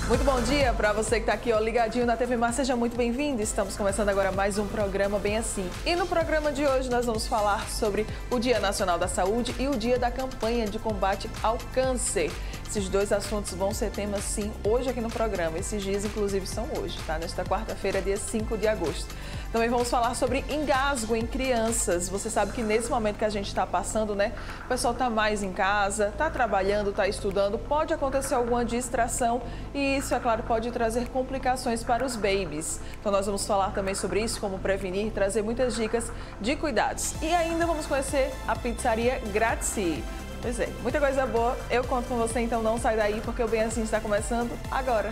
Muito bom dia para você que está aqui, ó, ligadinho na TV Mar. Seja muito bem-vindo. Estamos começando agora mais um programa Bem Assim. E no programa de hoje nós vamos falar sobre o Dia Nacional da Saúde e o Dia da Campanha de Combate ao Câncer. Esses dois assuntos vão ser temas, sim, hoje aqui no programa. Esses dias, inclusive, são hoje, tá? Nesta quarta-feira, dia 5 de agosto. Também vamos falar sobre engasgo em crianças. Você sabe que nesse momento que a gente está passando, né? O pessoal está mais em casa, está trabalhando, está estudando, pode acontecer alguma distração e isso, é claro, pode trazer complicações para os babies. Então nós vamos falar também sobre isso, como prevenir, trazer muitas dicas de cuidados. E ainda vamos conhecer a pizzaria Grazie. Pois é, muita coisa boa. Eu conto com você, então não sai daí, porque o Bem Assim está começando agora.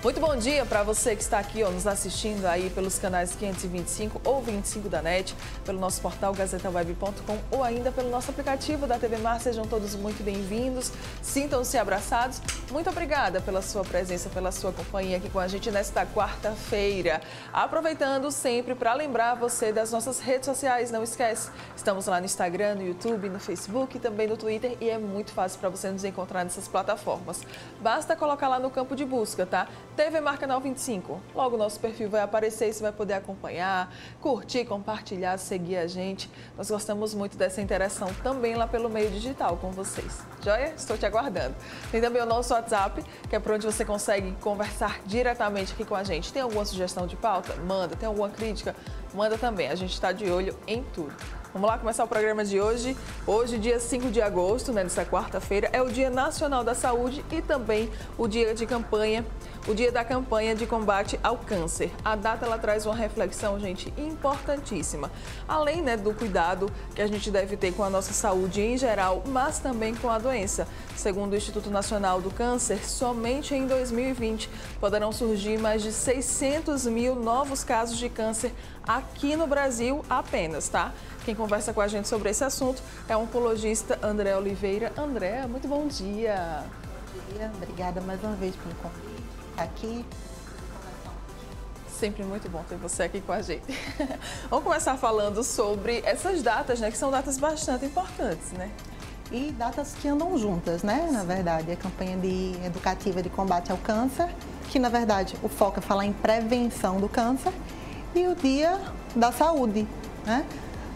Muito bom dia para você que está aqui, ó, nos assistindo aí pelos canais 525 ou 25 da NET, pelo nosso portal gazetaweb.com ou ainda pelo nosso aplicativo da TV Mar. Sejam todos muito bem-vindos, sintam-se abraçados. Muito obrigada pela sua presença, pela sua companhia aqui com a gente nesta quarta-feira. Aproveitando sempre para lembrar você das nossas redes sociais, não esquece, estamos lá no Instagram, no YouTube, no Facebook e também no Twitter e é muito fácil para você nos encontrar nessas plataformas. Basta colocar lá no campo de busca, tá? TV Mar Canal 25. Logo o nosso perfil vai aparecer e você vai poder acompanhar, curtir, compartilhar, seguir a gente. Nós gostamos muito dessa interação também lá pelo meio digital com vocês. Joia? Estou te aguardando. Tem também o nosso WhatsApp, que é por onde você consegue conversar diretamente aqui com a gente. Tem alguma sugestão de pauta? Manda. Tem alguma crítica? Manda também. A gente está de olho em tudo. Vamos lá começar o programa de hoje. Hoje, dia 5 de agosto, né, nessa quarta-feira, é o Dia Nacional da Saúde e também o Dia de Campanha, o Dia da Campanha de Combate ao Câncer. A data, ela traz uma reflexão, gente, importantíssima. Além, né, do cuidado que a gente deve ter com a nossa saúde em geral, mas também com a doença. Segundo o Instituto Nacional do Câncer, somente em 2020 poderão surgir mais de 600 mil novos casos de câncer aqui no Brasil apenas, tá? Quem conversa com a gente sobre esse assunto é o oncologista André Oliveira. André, muito bom dia. Bom dia, obrigada mais uma vez pelo convite. Aqui. Sempre muito bom ter você aqui com a gente. Vamos começar falando sobre essas datas, né? Que são datas bastante importantes, né? E datas que andam juntas, né? Na verdade, a campanha educativa de combate ao câncer, que na verdade o foco é falar em prevenção do câncer, e o Dia da Saúde, né?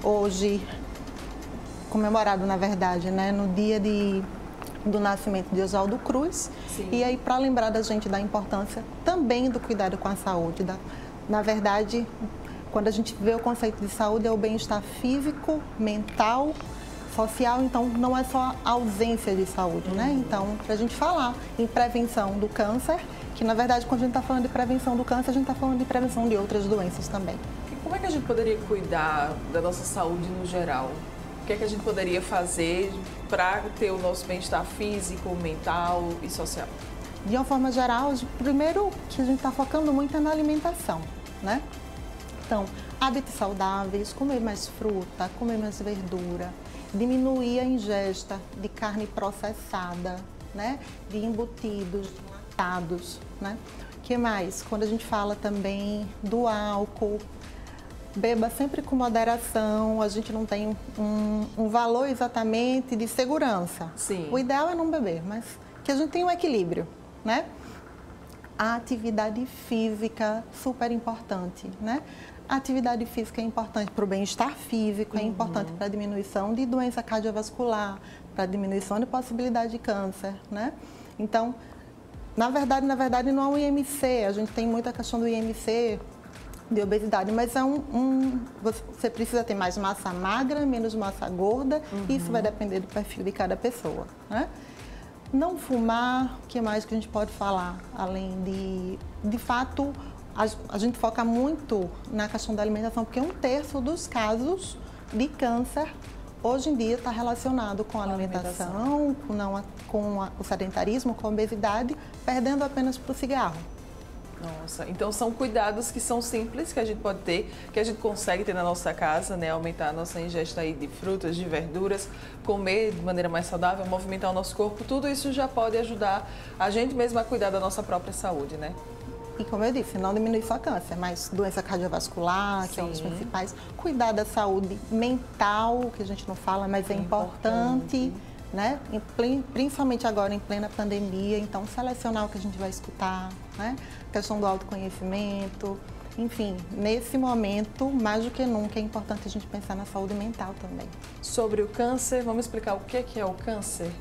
Hoje, comemorado, na verdade, né, no dia do nascimento de Oswaldo Cruz. Sim. E aí, para lembrar da gente da importância também do cuidado com a saúde. Na verdade, quando a gente vê o conceito de saúde, é o bem-estar físico, mental, social. Então, não é só a ausência de saúde, né? Então, para a gente falar em prevenção do câncer, que na verdade, quando a gente está falando de prevenção do câncer, a gente está falando de prevenção de outras doenças também. Como é que a gente poderia cuidar da nossa saúde no geral? O que é que a gente poderia fazer para ter o nosso bem-estar físico, mental e social? De uma forma geral, primeiro que a gente está focando muito é na alimentação, né? Então, hábitos saudáveis, comer mais fruta, comer mais verdura, diminuir a ingesta de carne processada, né? De embutidos, de enlatados, né? O que mais? Quando a gente fala também do álcool, beba sempre com moderação, a gente não tem um valor exatamente de segurança. Sim. O ideal é não beber, mas que a gente tenha um equilíbrio, né? A atividade física, super importante, né? A atividade física é importante para o bem-estar físico, é importante para a diminuição de doença cardiovascular, para a diminuição de possibilidade de câncer, né? Então, na verdade não é um IMC, a gente tem muita questão do IMC, de obesidade, mas você precisa ter mais massa magra, menos massa gorda, isso vai depender do perfil de cada pessoa, né? Não fumar, o que mais que a gente pode falar? Além de fato, a gente foca muito na questão da alimentação, porque 1/3 dos casos de câncer hoje em dia está relacionado com a alimentação, com o sedentarismo, com a obesidade, perdendo apenas para o cigarro. Nossa, então são cuidados que são simples, que a gente pode ter, que a gente consegue ter na nossa casa, né? Aumentar a nossa ingesta aí de frutas, de verduras, comer de maneira mais saudável, movimentar o nosso corpo, tudo isso já pode ajudar a gente mesmo a cuidar da nossa própria saúde, né? E como eu disse, não diminui só câncer, mas doença cardiovascular, que é um dos principais. Cuidar da saúde mental, que a gente não fala, mas é importante. Né? Principalmente agora em plena pandemia, então selecionar o que a gente vai escutar, né? Questão do autoconhecimento, enfim, nesse momento, mais do que nunca, é importante a gente pensar na saúde mental também. Sobre o câncer, vamos explicar o que é o câncer?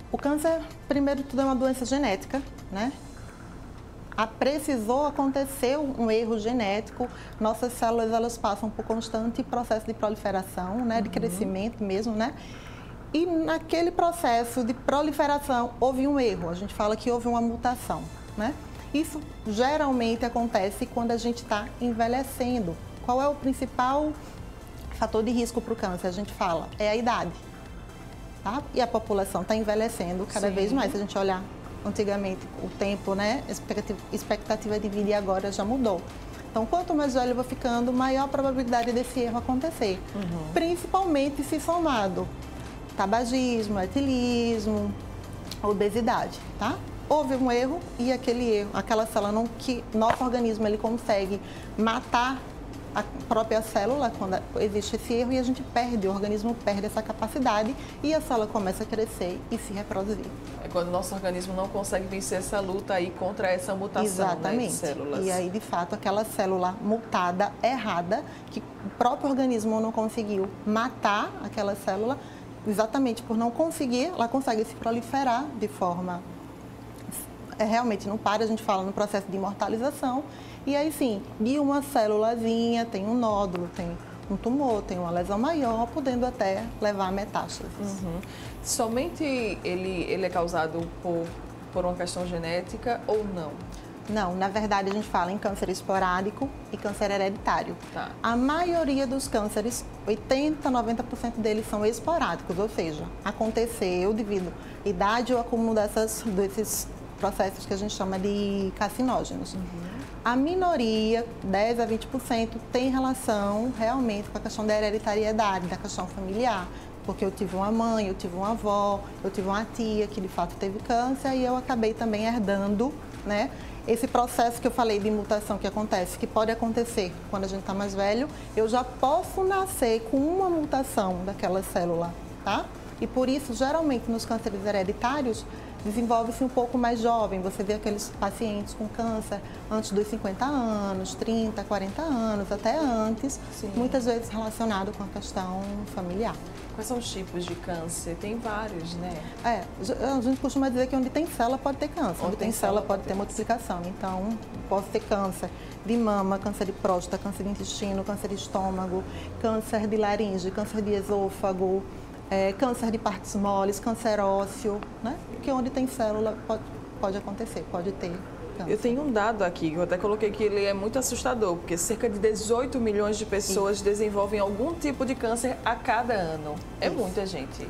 O câncer, primeiro de tudo, é uma doença genética, né? Precisou acontecer um erro genético, nossas células elas passam por constante processo de proliferação, né? De crescimento mesmo, né? E naquele processo de proliferação houve um erro, a gente fala que houve uma mutação, né? Isso geralmente acontece quando a gente está envelhecendo. Qual é o principal fator de risco para o câncer? A gente fala, é a idade, tá? E a população está envelhecendo cada vez mais. Se a gente olhar antigamente o tempo, né? Expectativa de vida e agora já mudou. Então, quanto mais velho eu vou ficando, maior a probabilidade desse erro acontecer. Principalmente se somado tabagismo, etilismo, obesidade, tá? Houve um erro e aquela célula que nosso organismo ele consegue matar a própria célula quando existe esse erro e a gente o organismo perde essa capacidade e a célula começa a crescer e se reproduzir. É quando o nosso organismo não consegue vencer essa luta aí contra essa mutação, né, de células. E aí, de fato, aquela célula mutada, errada, que o próprio organismo não conseguiu matar aquela célula, exatamente por não conseguir, ela consegue se proliferar de forma... realmente não para, a gente fala no processo de imortalização. E aí sim, de uma célulazinha tem um nódulo, tem um tumor, tem uma lesão maior, podendo até levar a metástases. Somente ele é causado por uma questão genética ou não? Não, na verdade a gente fala em câncer esporádico e câncer hereditário. Tá. A maioria dos cânceres, 80, 90% deles são esporádicos, ou seja, aconteceu devido à idade ou acúmulo desses processos que a gente chama de carcinógenos. A minoria, 10 a 20%, tem relação realmente com a questão da hereditariedade, da questão familiar. Porque eu tive uma mãe, eu tive uma avó, eu tive uma tia que de fato teve câncer e eu acabei também herdando, né? Esse processo que eu falei de mutação que acontece, que pode acontecer quando a gente está mais velho, eu já posso nascer com uma mutação daquela célula, tá? E por isso, geralmente, nos cânceres hereditários, desenvolve-se um pouco mais jovem. Você vê aqueles pacientes com câncer antes dos 50 anos, 30, 40 anos, até antes, muitas vezes relacionado com a questão familiar. Quais são os tipos de câncer? Tem vários, né? A gente costuma dizer que onde tem célula pode ter câncer, onde tem célula pode ter multiplicação. Então, pode ter câncer de mama, câncer de próstata, câncer de intestino, câncer de estômago, câncer de laringe, câncer de esôfago, câncer de partes moles, câncer ósseo, né? Porque onde tem célula pode acontecer, pode ter câncer. Eu tenho um dado aqui, que eu até coloquei que ele é muito assustador, porque cerca de 18 milhões de pessoas desenvolvem algum tipo de câncer a cada ano. É muita gente.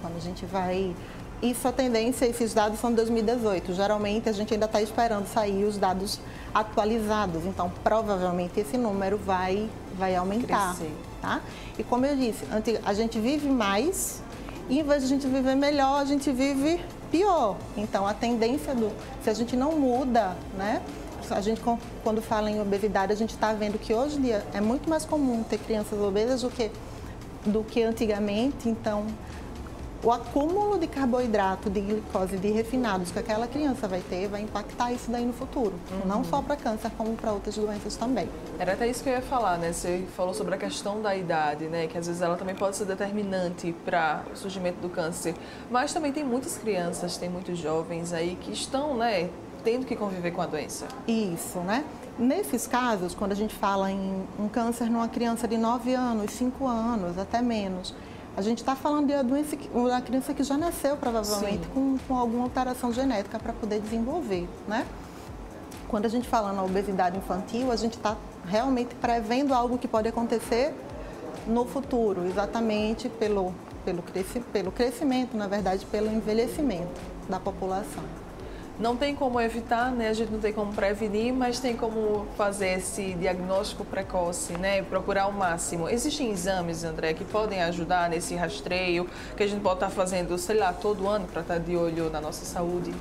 Quando a gente vai... Isso, a tendência, esses dados são de 2018. Geralmente, a gente ainda está esperando sair os dados atualizados. Então, provavelmente, esse número vai aumentar. Crescer. Tá? E como eu disse, a gente vive mais e, em vez de a gente viver melhor, a gente vive pior. Então, a tendência se a gente não muda, né? A gente, quando fala em obesidade, a gente está vendo que hoje em dia é muito mais comum ter crianças obesas do que antigamente. Então, o acúmulo de carboidrato, de glicose, de refinados que aquela criança vai ter, vai impactar isso daí no futuro. Não só para câncer, como para outras doenças também. Era até isso que eu ia falar, né? Você falou sobre a questão da idade, né? Que às vezes ela também pode ser determinante para o surgimento do câncer. Mas também tem muitas crianças, tem muitos jovens aí que estão, né, tendo que conviver com a doença. Isso, né? Nesses casos, quando a gente fala em um câncer numa criança de 9 anos, 5 anos, até menos, a gente está falando de uma criança que já nasceu, provavelmente, com alguma alteração genética para poder desenvolver, né? Quando a gente fala na obesidade infantil, a gente está realmente prevendo algo que pode acontecer no futuro, exatamente pelo crescimento, na verdade, pelo envelhecimento da população. Não tem como evitar, né? A gente não tem como prevenir, mas tem como fazer esse diagnóstico precoce, né? Procurar o máximo. Existem exames, André, que podem ajudar nesse rastreio, que a gente pode estar fazendo, sei lá, todo ano para estar de olho na nossa saúde?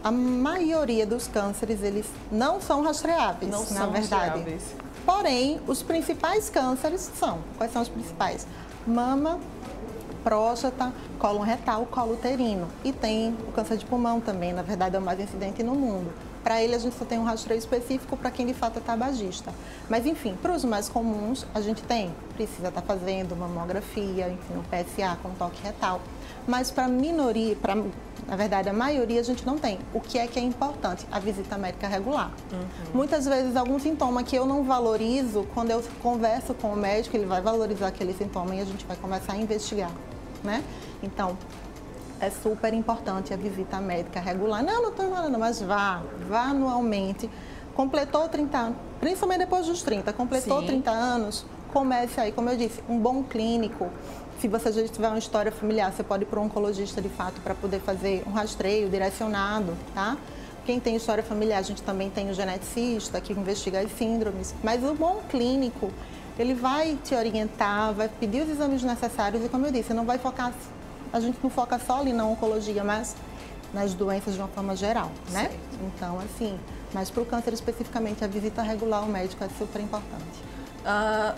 A maioria dos cânceres, eles não são rastreáveis, Não na são verdade. rastreáveis. Porém, os principais cânceres são. Quais são os principais? Mama, próstata, cólon retal, colo uterino. E tem o câncer de pulmão também, na verdade é o mais incidente no mundo. Para ele a gente só tem um rastreio específico para quem de fato é tabagista. Mas enfim, para os mais comuns a gente precisa estar fazendo mamografia, enfim, um PSA com toque retal. Mas para a minoria, na verdade a maioria a gente não tem. O que é importante? A visita médica regular. Muitas vezes algum sintoma que eu não valorizo, quando eu converso com o médico, ele vai valorizar aquele sintoma e a gente vai começar a investigar, né? Então, é super importante a visita médica regular. Não estou falando, mas vá anualmente. Completou 30 anos, principalmente depois dos 30, completou Sim. 30 anos, comece aí, como eu disse, um bom clínico. Se você já tiver uma história familiar, você pode ir para um oncologista de fato para poder fazer um rastreio direcionado, tá? Quem tem história familiar, a gente também tem o geneticista que investiga as síndromes. Mas o bom clínico, ele vai te orientar, vai pedir os exames necessários e, como eu disse, não vai focar, a gente não foca só ali na oncologia, mas nas doenças de uma forma geral, né? Certo. Então, assim, mas para o câncer especificamente, a visita regular ao médico é super importante.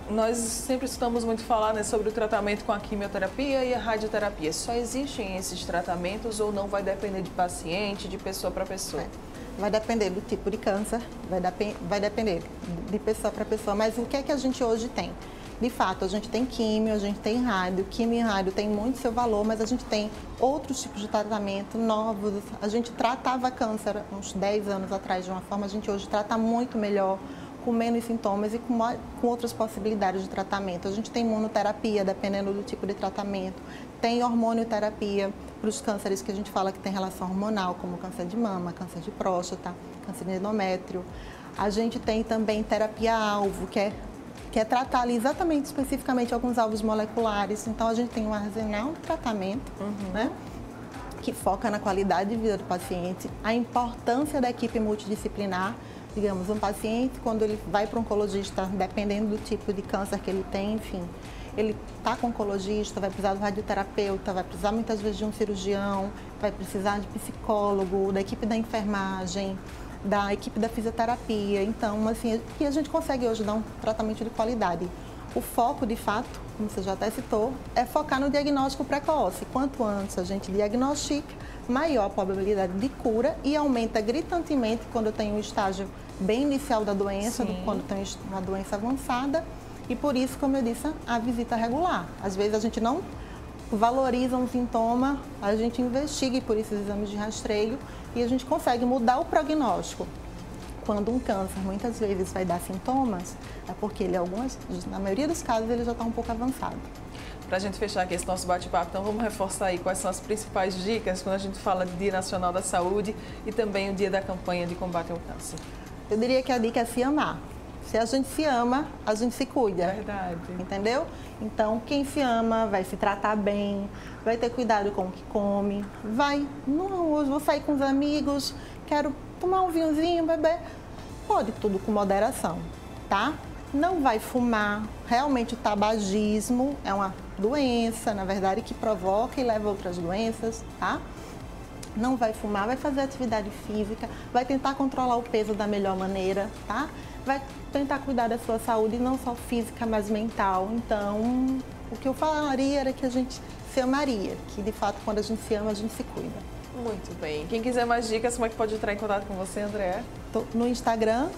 Nós sempre escutamos muito falar, né, sobre o tratamento com a quimioterapia e a radioterapia. Só existem esses tratamentos ou não vai depender de paciente, de pessoa para pessoa? Vai depender do tipo de câncer, vai depender de pessoa para pessoa, mas o que é que a gente hoje tem? De fato, a gente tem químio, a gente tem rádio. Químio e rádio tem muito seu valor, mas a gente tem outros tipos de tratamento novos. A gente tratava câncer uns 10 anos atrás de uma forma, a gente hoje trata muito melhor, com menos sintomas e com outras possibilidades de tratamento. A gente tem imunoterapia, dependendo do tipo de tratamento. Tem hormonioterapia para os cânceres que a gente fala que tem relação hormonal, como câncer de mama, câncer de próstata, câncer de endométrio. A gente tem também terapia-alvo, que é tratar ali exatamente, especificamente, alguns alvos moleculares. Então, a gente tem um arsenal de tratamento, né, que foca na qualidade de vida do paciente, a importância da equipe multidisciplinar. Digamos, um paciente, quando ele vai para um oncologista, dependendo do tipo de câncer que ele tem, enfim, ele está com um oncologista, vai precisar do radioterapeuta, vai precisar muitas vezes de um cirurgião, vai precisar de psicólogo, da equipe da enfermagem, da equipe da fisioterapia. Então, assim, e a gente consegue hoje dar um tratamento de qualidade. O foco, de fato, como você já até citou, é focar no diagnóstico precoce. Quanto antes a gente diagnostica, maior a probabilidade de cura e aumenta gritantemente quando eu tenho um estágio bem inicial da doença, do que quando tem uma doença avançada. E por isso, como eu disse, a visita regular. Às vezes a gente não valoriza um sintoma, a gente investiga por esses exames de rastreio e a gente consegue mudar o prognóstico. Quando um câncer muitas vezes vai dar sintomas, é porque ele, na maioria dos casos, ele já está um pouco avançado. Para a gente fechar aqui esse nosso bate-papo, então vamos reforçar aí quais são as principais dicas quando a gente fala de Dia Nacional da Saúde e também o dia da campanha de combate ao câncer. Eu diria que a dica é se amar. Se a gente se ama, a gente se cuida. Verdade. Entendeu? Então, quem se ama vai se tratar bem, vai ter cuidado com o que come, hoje vou sair com os amigos, quero tomar um vinhozinho, beber. Pode tudo com moderação, tá? Não vai fumar. Realmente o tabagismo é uma doença, na verdade, que provoca e leva a outras doenças, tá? Não vai fumar, vai fazer atividade física, vai tentar controlar o peso da melhor maneira, tá? Vai tentar cuidar da sua saúde, não só física, mas mental. Então, o que eu falaria era que a gente se amaria, que de fato, quando a gente se ama, a gente se cuida. Muito bem. Quem quiser mais dicas, como é que pode entrar em contato com você, André? Tô no Instagram,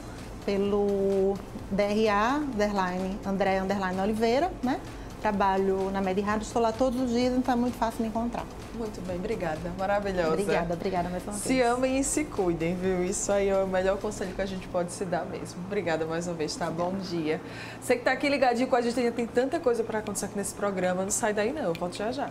pelo DRA_André_Oliveira, né? Trabalho na Medirado, estou lá todos os dias, então é muito fácil me encontrar. Muito bem, obrigada. Maravilhosa. Obrigada mais uma vez. Se amem e se cuidem, viu? Isso aí é o melhor conselho que a gente pode se dar mesmo. Obrigada mais uma vez, tá? Bom dia. Você que tá aqui ligadinho com a gente, tem tanta coisa para acontecer aqui nesse programa, não sai daí não, eu volto já já.